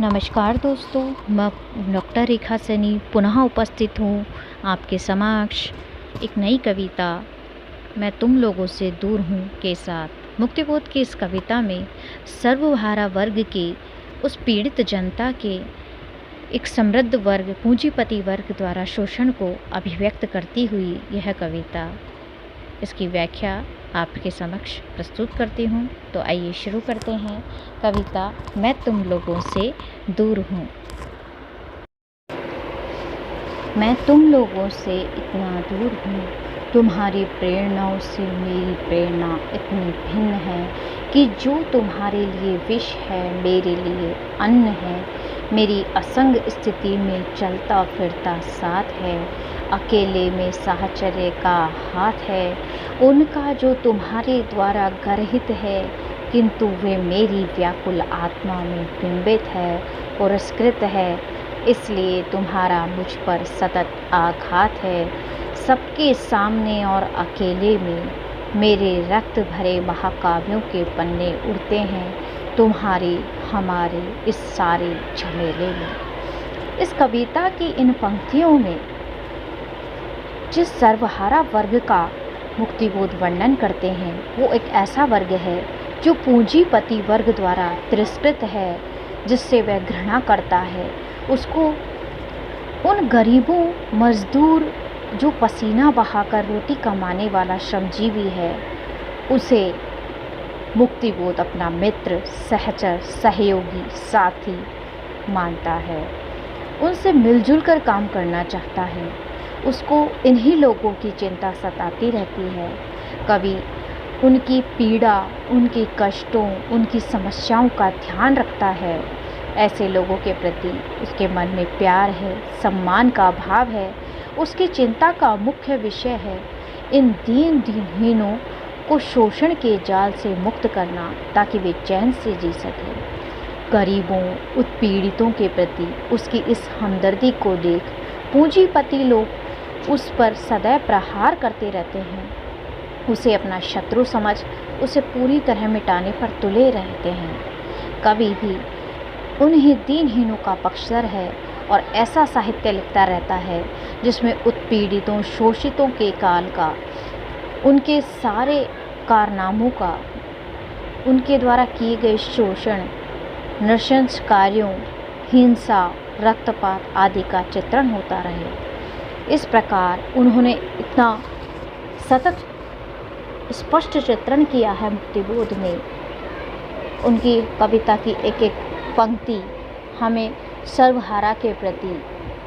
नमस्कार दोस्तों, मैं डॉक्टर रेखा सैनी पुनः उपस्थित हूँ आपके समक्ष एक नई कविता मैं तुम लोगों से दूर हूँ के साथ। मुक्तिबोध की इस कविता में सर्वहारा वर्ग के उस पीड़ित जनता के एक समृद्ध वर्ग पूंजीपति वर्ग द्वारा शोषण को अभिव्यक्त करती हुई यह कविता, इसकी व्याख्या आपके समक्ष प्रस्तुत करती हूँ। तो आइए शुरू करते हैं कविता मैं तुम लोगों से दूर हूँ। मैं तुम लोगों से इतना दूर हूँ, तुम्हारी प्रेरणाओं से मेरी प्रेरणा इतनी भिन्न है कि जो तुम्हारे लिए विष है मेरे लिए अन्न है। मेरी असंग स्थिति में चलता फिरता साथ है, अकेले में साहचर्य का हाथ है। उनका जो तुम्हारे द्वारा गर्हित है, किंतु वे मेरी व्याकुल आत्मा में बिंबित है, पुरस्कृत है। इसलिए तुम्हारा मुझ पर सतत आघात है। सबके सामने और अकेले में मेरे रक्त भरे महाकाव्यों के पन्ने उड़ते हैं, तुम्हारे हमारे इस सारे झमेले में। इस कविता की इन पंक्तियों में जिस सर्वहारा वर्ग का मुक्तिबोध वर्णन करते हैं, वो एक ऐसा वर्ग है जो पूंजीपति वर्ग द्वारा तिरस्कृत है, जिससे वह घृणा करता है। उसको उन गरीबों, मजदूर जो पसीना बहाकर रोटी कमाने वाला श्रमजीवी है, उसे मुक्तिबोध अपना मित्र, सहचर, सहयोगी, साथी मानता है। उनसे मिलजुल कर काम करना चाहता है। उसको इन्हीं लोगों की चिंता सताती रहती है। कवि उनकी पीड़ा, उनके कष्टों, उनकी समस्याओं का ध्यान रखता है। ऐसे लोगों के प्रति उसके मन में प्यार है, सम्मान का भाव है। उसकी चिंता का मुख्य विषय है इन दीनहीनों को शोषण के जाल से मुक्त करना, ताकि वे चैन से जी सकें। गरीबों, उत्पीड़ितों के प्रति उसकी इस हमदर्दी को देख पूंजीपति लोग उस पर सदैव प्रहार करते रहते हैं। उसे अपना शत्रु समझ उसे पूरी तरह मिटाने पर तुले रहते हैं। कवि भी उन्हीं दीनहीनों का पक्षधर है और ऐसा साहित्य लिखता रहता है जिसमें उत्पीड़ितों, शोषितों के काल का, उनके सारे कारनामों का, उनके द्वारा किए गए शोषण, नृशंस कार्यों, हिंसा, रक्तपात आदि का चित्रण होता रहे। इस प्रकार उन्होंने इतना सतत स्पष्ट चित्रण किया है मुक्तिबोध में। उनकी कविता की एक एक पंक्ति हमें सर्वहारा के प्रति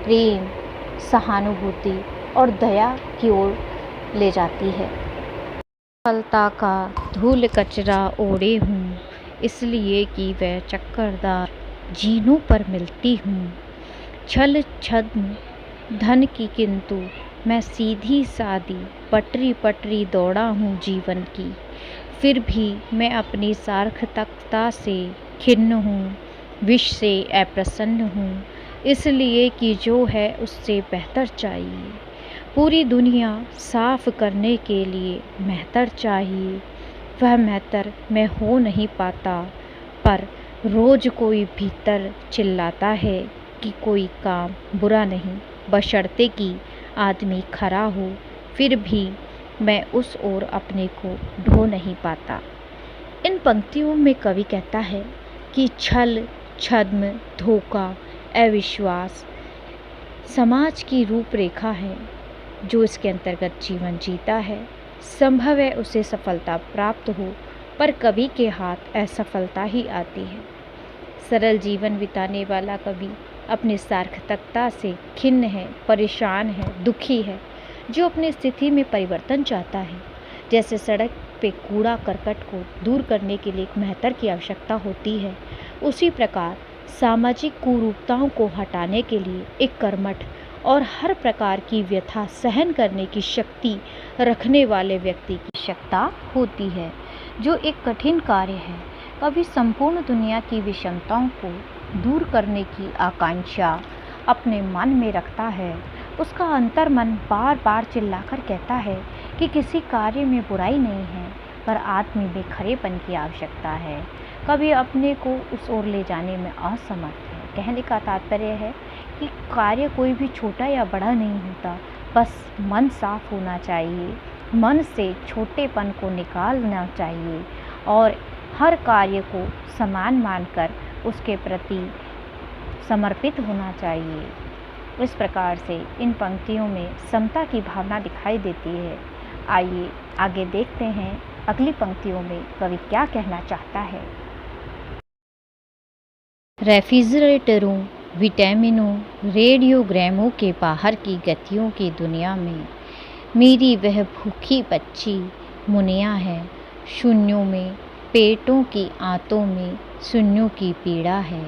प्रेम, सहानुभूति और दया की ओर ले जाती है। सफलता का धूल कचरा ओढ़े हूँ, इसलिए कि वह चक्करदार जीनों पर मिलती हूँ। छल छद्म धन की, किंतु मैं सीधी सादी पटरी पटरी दौड़ा हूँ जीवन की। फिर भी मैं अपनी सार्थकता से खिन्न हूँ, विष से अप्रसन्न हूँ, इसलिए कि जो है उससे बेहतर चाहिए। पूरी दुनिया साफ करने के लिए मेहतर चाहिए, वह मेहतर मैं हो नहीं पाता। पर रोज कोई भीतर चिल्लाता है कि कोई काम बुरा नहीं, बशर्ते कि आदमी खरा हो। फिर भी मैं उस ओर अपने को ढो नहीं पाता। इन पंक्तियों में कवि कहता है कि छल, छद्म, धोखा, अविश्वास समाज की रूपरेखा है। जो इसके अंतर्गत जीवन जीता है, संभव है उसे सफलता प्राप्त हो, पर कवि के हाथ असफलता ही आती है। सरल जीवन बिताने वाला कवि अपनी सार्थकता से खिन्न है, परेशान है, दुखी है, जो अपनी स्थिति में परिवर्तन चाहता है। जैसे सड़क पे कूड़ा करकट को दूर करने के लिए एक मेहतर की आवश्यकता होती है, उसी प्रकार सामाजिक कुरूपताओं को हटाने के लिए एक कर्मठ और हर प्रकार की व्यथा सहन करने की शक्ति रखने वाले व्यक्ति की आवश्यकता होती है, जो एक कठिन कार्य है। कवि संपूर्ण दुनिया की विषमताओं को दूर करने की आकांक्षा अपने मन में रखता है। उसका अंतर्मन बार बार चिल्लाकर कहता है कि किसी कार्य में बुराई नहीं है, पर आदमी में खरेपन की आवश्यकता है। कभी अपने को उस ओर ले जाने में असमर्थ है। कहने का तात्पर्य है कि कार्य कोई भी छोटा या बड़ा नहीं होता, बस मन साफ होना चाहिए, मन से छोटेपन को निकालना चाहिए और हर कार्य को समान मानकर उसके प्रति समर्पित होना चाहिए। इस प्रकार से इन पंक्तियों में समता की भावना दिखाई देती है। आइए आगे देखते हैं अगली पंक्तियों में कवि क्या कहना चाहता है। रेफ्रिजरेटरों, विटामिनों, रेडियोग्रामों के बाहर की गतियों की दुनिया में मेरी वह भूखी बच्ची मुनिया है। शून्यों में, पेटों की आंतों में शून्यों की पीड़ा है।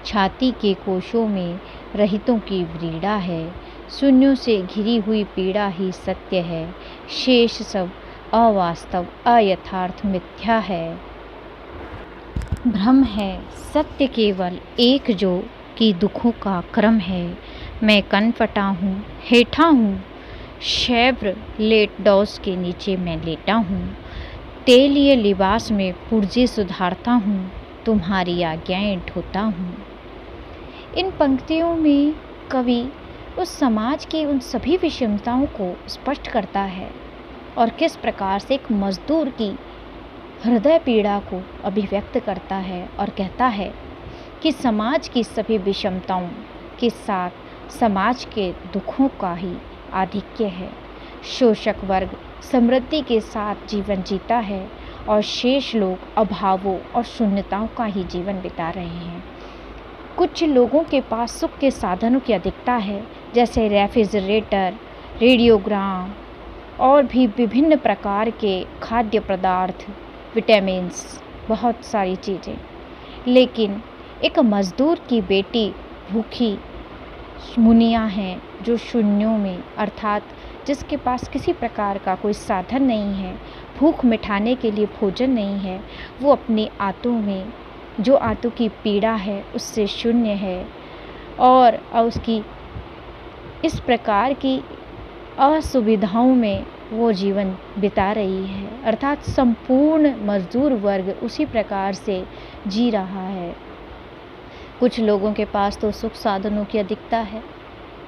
छाती के कोशों में रहितों की व्रीड़ा है। शून्यों से घिरी हुई पीड़ा ही सत्य है। शेष सब अवास्तव, अयथार्थ, मिथ्या है। भ्रम है, सत्य केवल एक जो कि दुखों का क्रम है। मैं कनपटा हूँ, हेठा हूँ, शेव्रलेट डॉस के नीचे मैं लेटा हूँ। तेलीय लिबास में पुर्जे सुधारता हूँ, तुम्हारी आज्ञाएं ढोता हूँ। इन पंक्तियों में कवि उस समाज की उन सभी विषमताओं को स्पष्ट करता है और किस प्रकार से एक मजदूर की हृदय पीड़ा को अभिव्यक्त करता है और कहता है कि समाज की सभी विषमताओं के साथ समाज के दुखों का ही आधिक्य है। शोषक वर्ग समृद्धि के साथ जीवन जीता है और शेष लोग अभावों और शून्यताओं का ही जीवन बिता रहे हैं। कुछ लोगों के पास सुख के साधनों की अधिकता है, जैसे रेफ्रिजरेटर, रेडियोग्राम और भी विभिन्न प्रकार के खाद्य पदार्थ, विटामिन्स, बहुत सारी चीज़ें। लेकिन एक मज़दूर की बेटी भूखी मुनिया हैं जो शून्यों में, अर्थात जिसके पास किसी प्रकार का कोई साधन नहीं है, भूख मिटाने के लिए भोजन नहीं है, वो अपनी आंतों में जो आंतों की पीड़ा है उससे शून्य है और उसकी इस प्रकार की असुविधाओं में वो जीवन बिता रही है। अर्थात संपूर्ण मजदूर वर्ग उसी प्रकार से जी रहा है। कुछ लोगों के पास तो सुख साधनों की अधिकता है,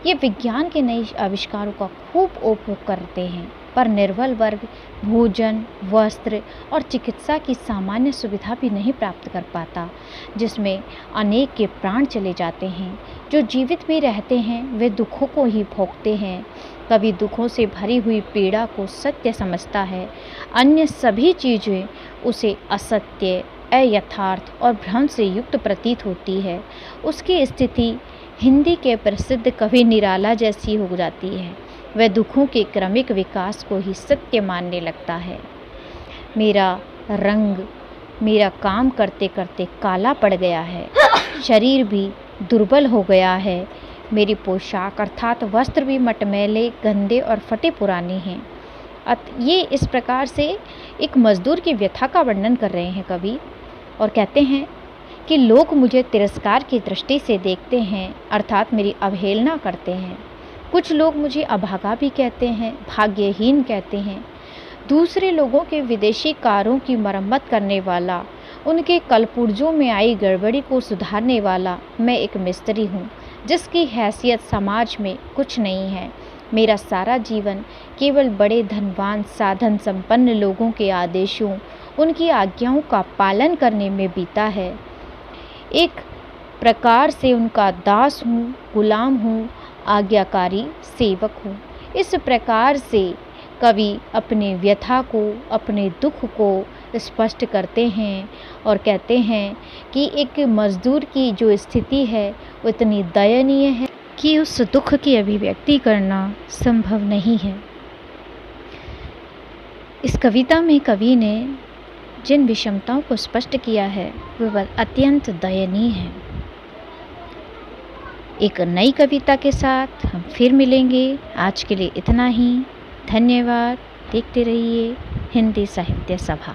ये विज्ञान के नए आविष्कारों का खूब उपयोग करते हैं, पर निर्बल वर्ग भोजन, वस्त्र और चिकित्सा की सामान्य सुविधा भी नहीं प्राप्त कर पाता, जिसमें अनेक के प्राण चले जाते हैं। जो जीवित भी रहते हैं वे दुखों को ही भोगते हैं। कभी दुखों से भरी हुई पीड़ा को सत्य समझता है, अन्य सभी चीज़ें उसे असत्य, अयथार्थ और भ्रम से युक्त प्रतीत होती है। उसकी स्थिति हिंदी के प्रसिद्ध कवि निराला जैसी हो जाती है। वह दुखों के क्रमिक विकास को ही सत्य मानने लगता है। मेरा रंग मेरा काम करते करते काला पड़ गया है, शरीर भी दुर्बल हो गया है। मेरी पोशाक अर्थात वस्त्र भी मटमैले, गंदे और फटे पुराने हैं। ये इस प्रकार से एक मजदूर की व्यथा का वर्णन कर रहे हैं कवि और कहते हैं कि लोग मुझे तिरस्कार की दृष्टि से देखते हैं, अर्थात मेरी अवहेलना करते हैं। कुछ लोग मुझे अभागा भी कहते हैं, भाग्यहीन कहते हैं। दूसरे लोगों के विदेशी कारों की मरम्मत करने वाला, उनके कलपुर्जों में आई गड़बड़ी को सुधारने वाला मैं एक मिस्त्री हूँ, जिसकी हैसियत समाज में कुछ नहीं है। मेरा सारा जीवन केवल बड़े धनवान, साधन संपन्न लोगों के आदेशों, उनकी आज्ञाओं का पालन करने में बीता है। एक प्रकार से उनका दास हूँ, गुलाम हूँ, आज्ञाकारी सेवक हूँ। इस प्रकार से कवि अपने व्यथा को, अपने दुख को स्पष्ट करते हैं और कहते हैं कि एक मजदूर की जो स्थिति है वो इतनी दयनीय है कि उस दुख की अभिव्यक्ति करना संभव नहीं है। इस कविता में कवि ने जिन विषमताओं को स्पष्ट किया है वह अत्यंत दयनीय है। एक नई कविता के साथ हम फिर मिलेंगे। आज के लिए इतना ही। धन्यवाद। देखते रहिए हिंदी साहित्य सभा।